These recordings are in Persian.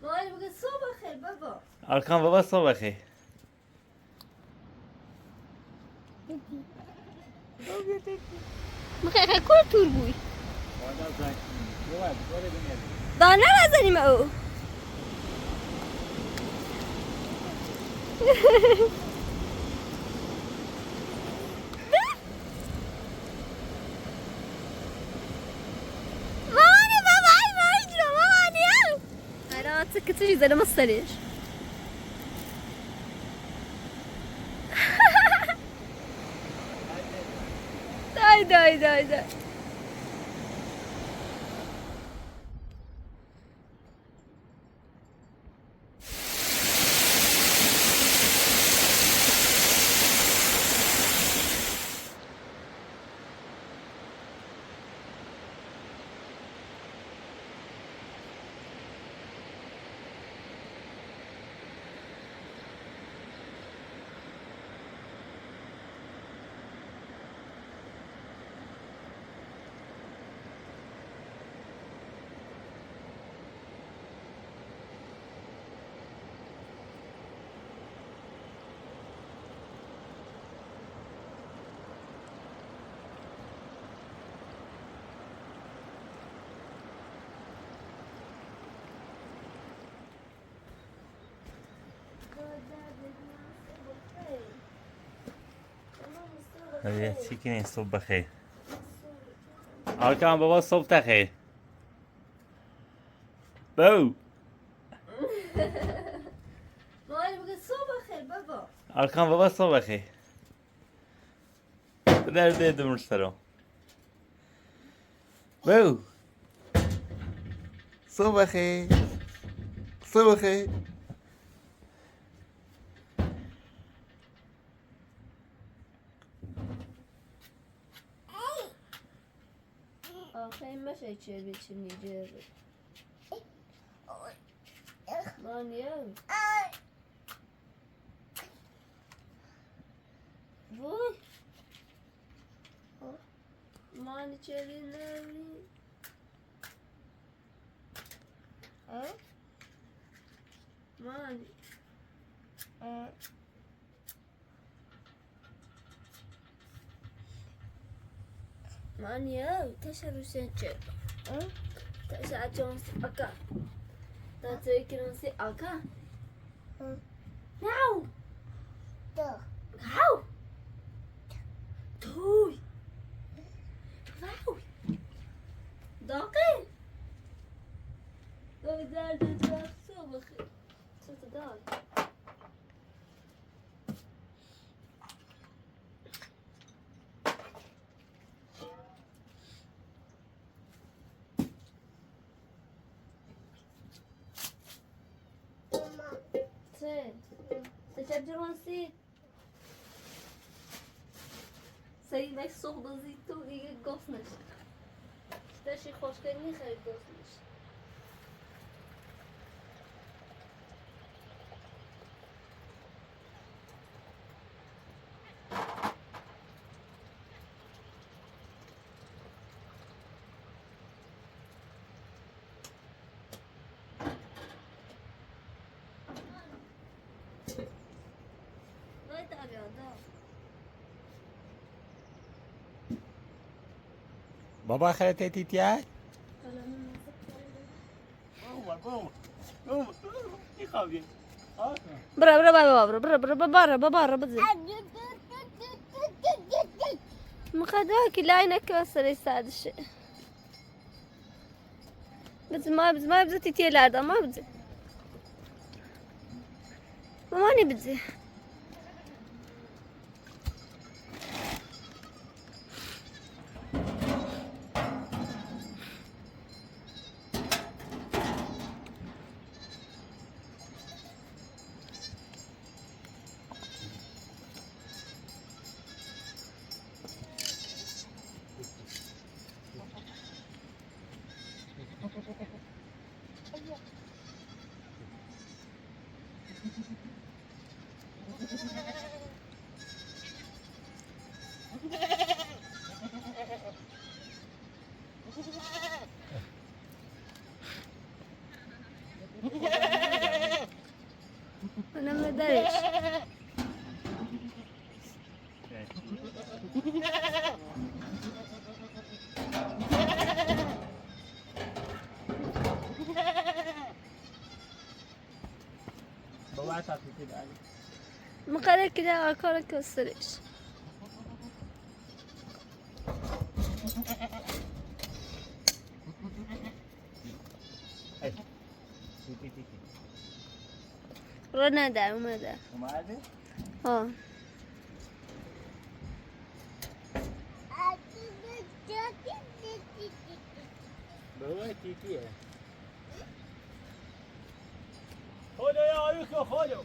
مالی بگه صبح خیر بابا. Arkan baba صبح خیر. مخیخه کل تور بوی دانه نزنیم او مامانی بابا ای ماهی رو مامانی او هران سکتشی زنم السرير دای هذه تشيكن صبح خیر. Arkan baba صبح خیر. بو. مالی بگه صبح خیر بابا. Arkan baba صبح خیر. Nerede durmuşlar o? بو. صبح خیر. صبح خیر. آخه میشه چه بیچی میگه مانیو وای مانی چه نمی مانی مانیو تشرشن چه تشرشن اکا تشرشن سی اکا ناو هاو توی واو داقي داقي دار دار صبخي صوت دار تشجرون سي سيدك صوب زيتو دیگه گفت نشه داشتی خوشگلی خیلی گفت نشه Baba خیلی تیتیه؟ برا بزن مخداك لاينك وصل يستعد الشيء بس ما يبزي تيتي لادا ما بزي ماني بزي مادرش. بابا تا پیتی داری. مقدر که در آرکان کسرش. رو ندار اومده. اومده؟ ها. بابا تیتیه. خدا یا آیوش خدا.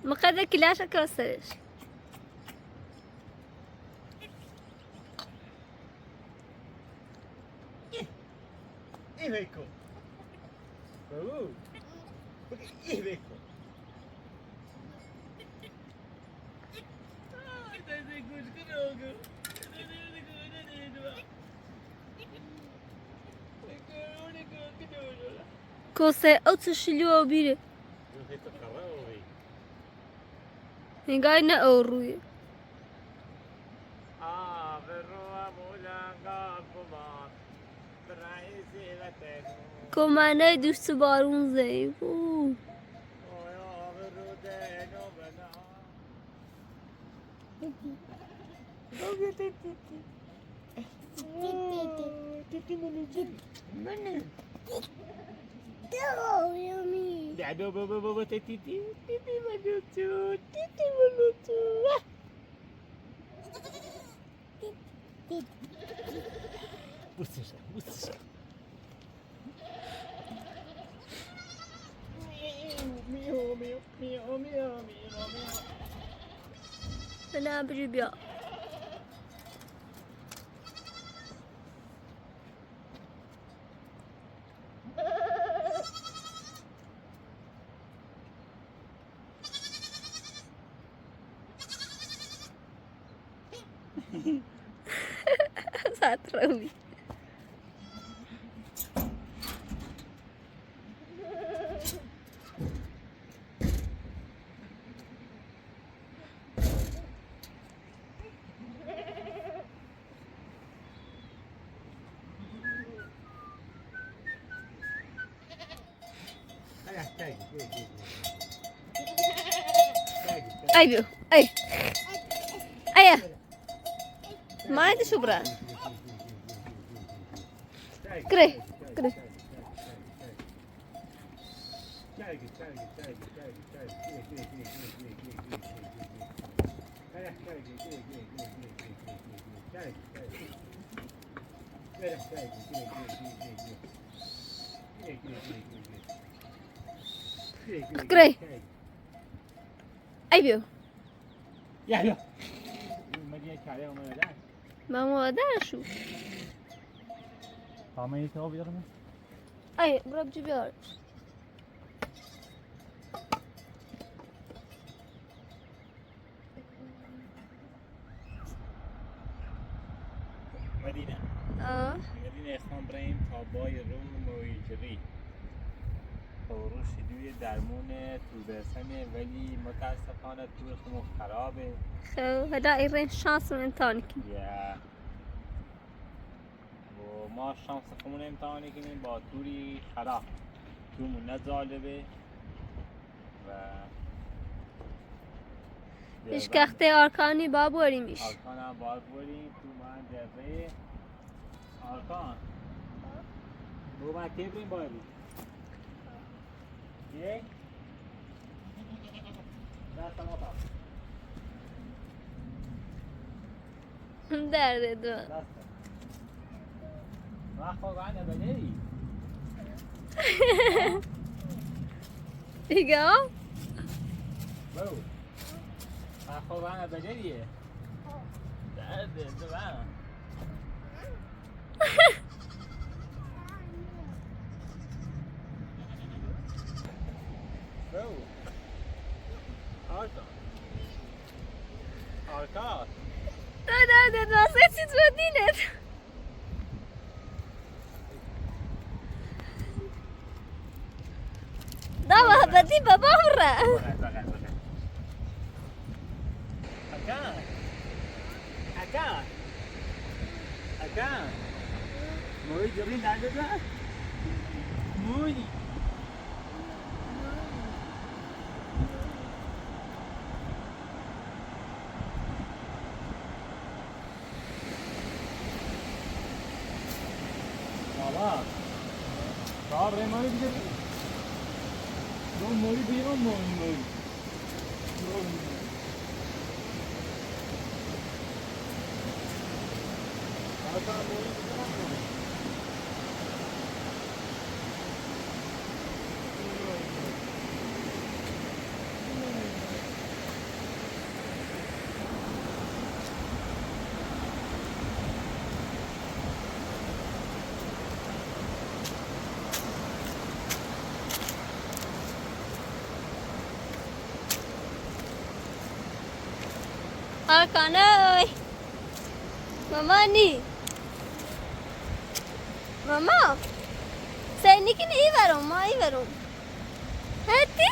مقدر کلاش کسرش. این بکن. بابا. این بکن. کسر اتشلیو بیره. نگاه نه او روی. کمانه دوست بارون زی. دادو بابا بابا تیتی تیتی منو تو تیتی منو تو بوسش بوسش میو میو میو میو میو نه بری بیا. Saat rawi. Ay bu, ay. Aya. Maide shubra. Kre, kre. Kre. Ay bu. Ya ya. مگه کاره اومدن؟ من مادر شو. همه تو بیارم. ای برو بجی بیار. مدینه. مدینه خان بریم تا بای روم مویجری. روش دوی درمون تو برسنه ولی متاسفانه تو خمو خرابه. خب هدا ایران شانس رو امتحان کنیم. و ما شانس خمون امتحان کنیم با توری خراب. تومون نزالبه و ایش کخته آرکانی با بوریمیش. آرکان هم باید بریم تو من جزه آرکان بو من که بریم باید بریم یک دست ما تا درده دو دست ما خواه نبنی دیگه ها؟ برو ما خواه نبنیه درده دو من برو Arka. ده واسه چی تو دینت ده محبتی بابا بره Acá. Muy bien, dale, dale. Muy. Baba. Baba, remani bir de. Don mori bir on mori. Hakan ơi Mama ni Mama Seninki iyi ver ama iyi ver onu Hadi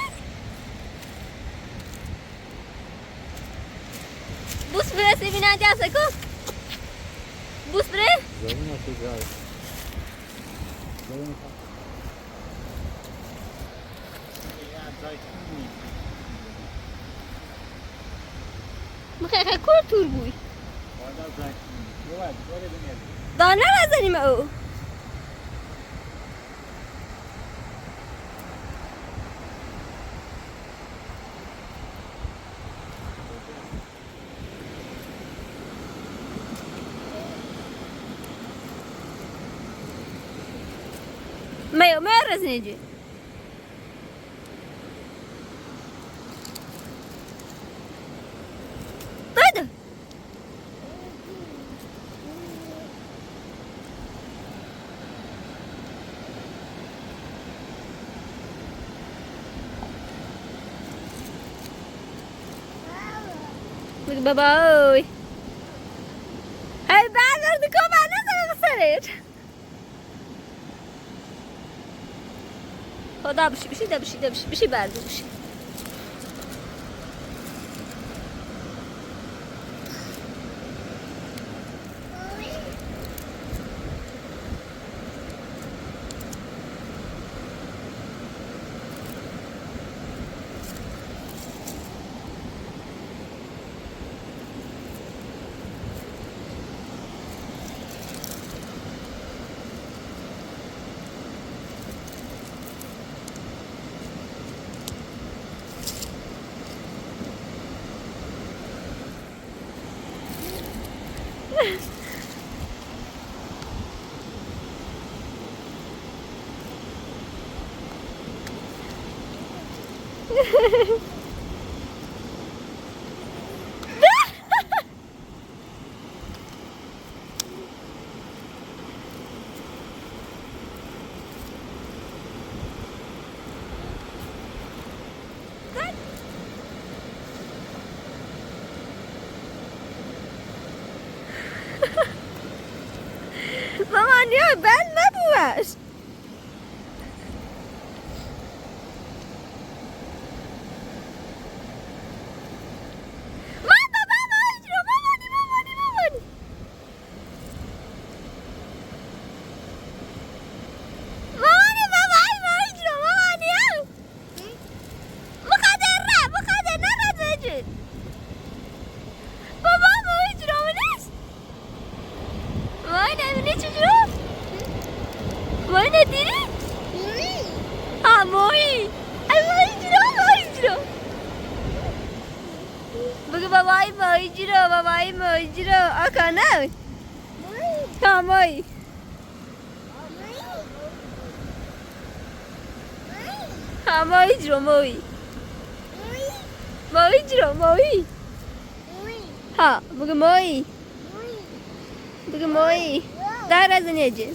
Bu spray से भी ना जा सको Bu spray Zalım nasıl güzel. Zalım nasıl? مخیخه کور تور بوی دانه نزنیم او ما رزنیجی Haydi. Bak baba ơi. Hey ben nerede kovan ne zaman sarır? O da bir şey verdi bir şey. Mama niye ben ne bu var? Babai mojro akana Tamoi Mojro moi Mojro moi Ha bugün moi Bugün moi Daha razıneci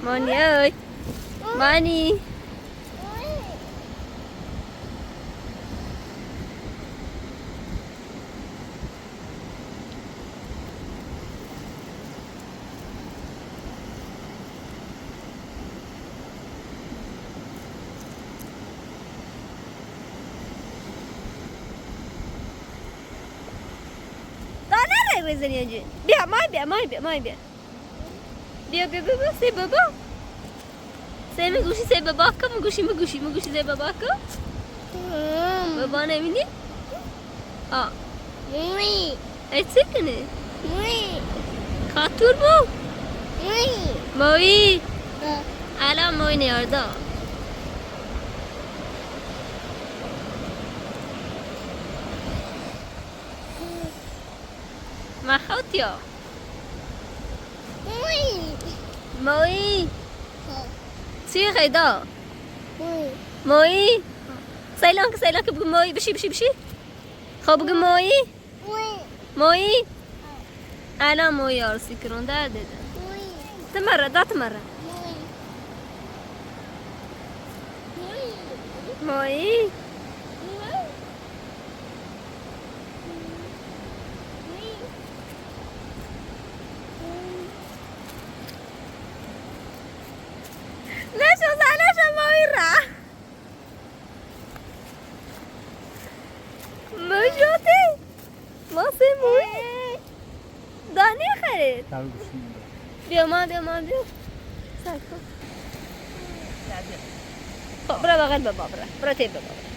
مانی اوی مانی بزنی اینجا بیا مای بیا سی بابا سی میگوشی سی بابا که میگوشی سی بابا که بابا نمیدی ای چی کنه خاطور بو موی الان موی نیارده ما خوتيا موي سي غيدا موي سيلانك بقى موي بشي خب بقى موي انا موي ارسي كرون ده تمرة موي ليش مويرة موجودة ما سموي داني خريط بيا ساكو برا بغل بابا برا تيب بابا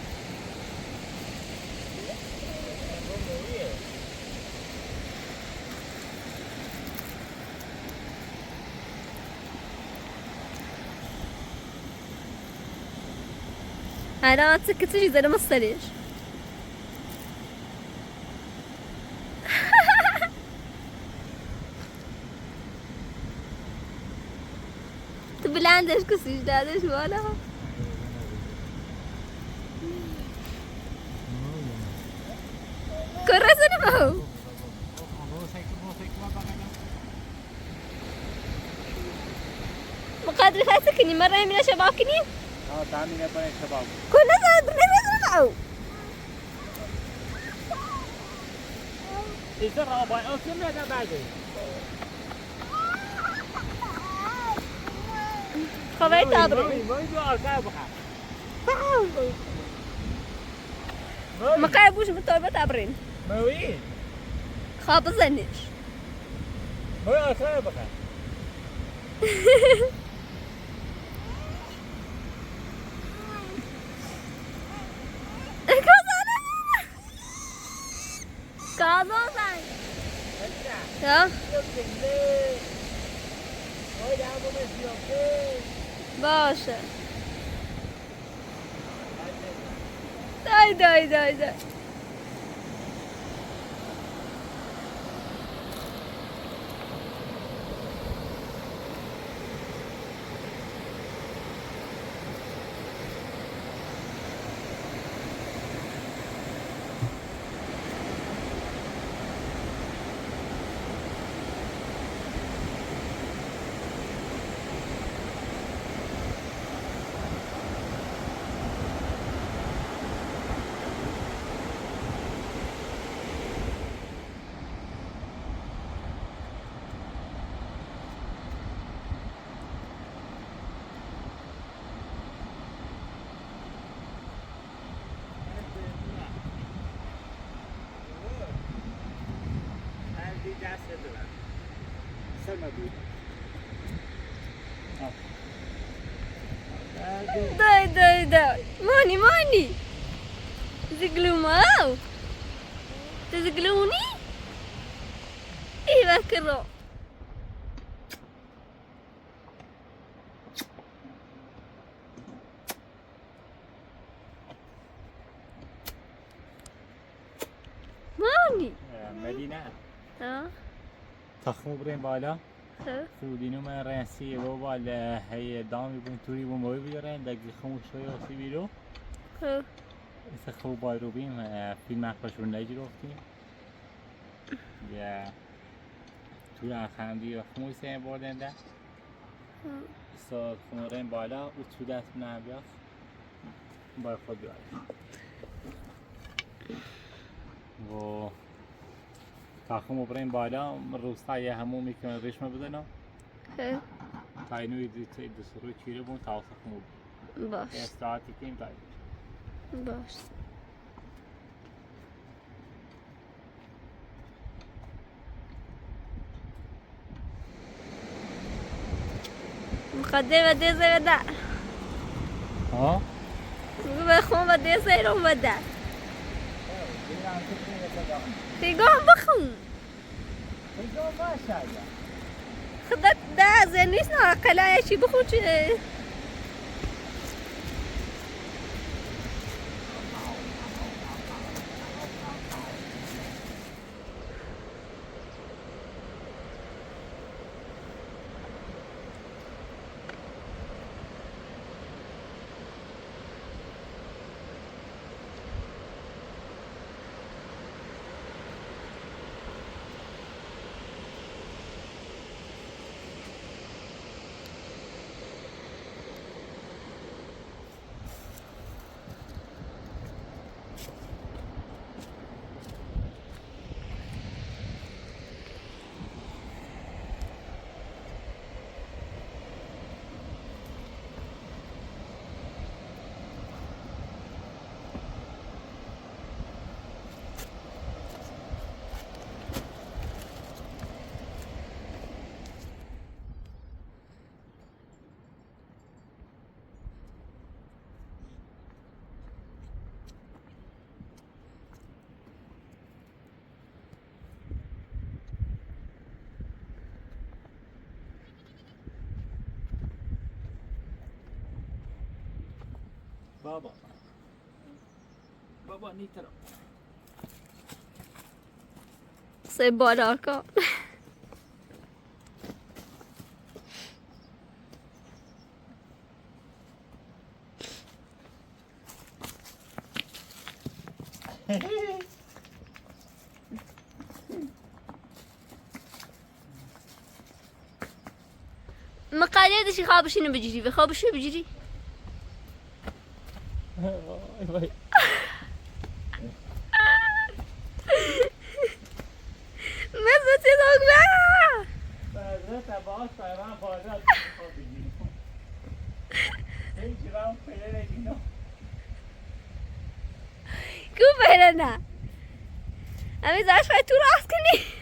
أنا سكت شيء زي ما صريش تبي عندش كسيش دادش ولا كرسني ما هو مقادر خاسكني مرة يمين شباكني تعمل بني شباب كنا زاد نرجعوا إذا رابع أو كم هذا بعده خبرت أبرد ما يجوا أركاب ما قايبوش من طلبة أبرين ما وين خاب زنش ما أركاب Kazan. Ya. باشه. دای. دای مانی زقلوماو تزقلوني ايه بكرو ماني مدينة ها تخمو برين بالا فودینو من رنسی و بالا هی دامی بون توری بون موی بیارن دقیق خموش شوی آسی بیرو ایسا خوب بای رو بیم فیلم اخباش رو نجی رفتیم یا تور اخندی و خموش سیم بردن ده Så kommer den بالا och تو دست نبیاخ با خود بیاری و تا خمو بریم بالا روستا یه همو میکنه ریشمه بدنم تا اینو ایدی سرو چیره بون تا خمو باش استراحتی کنیم تا باش مقدمة دي زي بدأ ها؟ بخون بدي سيرهم بدأ تيقوم بخون خدت ده زين نيسنا قلايا شي بخون بابا نیترم سه بالا کن مقاليدش خابشينو بجري بخابشو بجري ماذا تدعو بقى بازه باش پیران بازه خواب بگیریم این جرام پیره نگینا کو بهرنا امی زاش خواهی تو راست کنی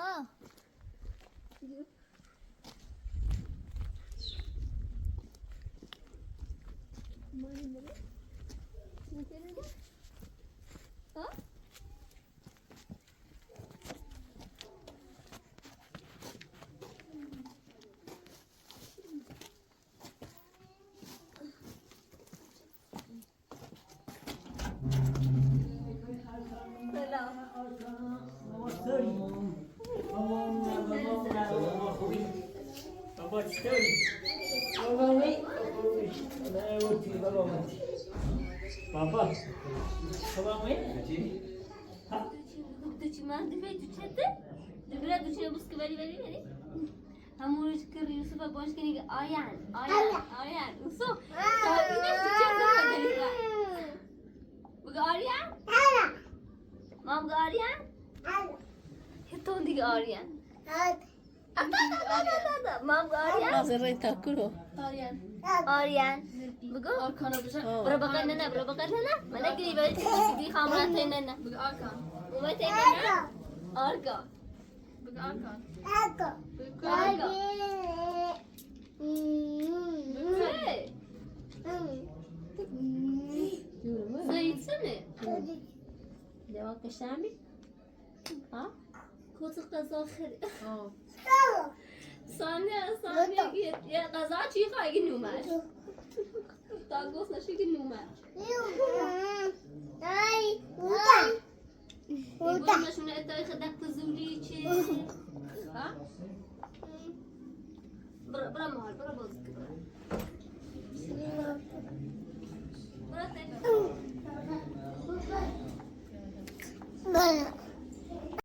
ها ها بابا چطوری؟ بابا دوچی من دفعه تو چته؟ دبیره دوچی بس که ولی همونش کردی یوسف باش کنی که آیان یوسف اینش تو چته بگیری بگه آریان؟ ما بگه آریان؟ هتون دیگه آریان ما بگه آریان؟ نظره تاکلو آریان بگو برو بقر نه برو بقر نه من اگری ولی چیزی خامران تین نه بگو آرکان اومد تین نه آرکان بگو آرکان بگو آرکان سعید سنه جواب کشتمی؟ ها؟ کوتاه غذا خری ثانیه یه غذا چی خواهی نومش تا گفت نشه که نومش يقول مش من التاريخ دك تزولي شيء ها برا مال برا بوزك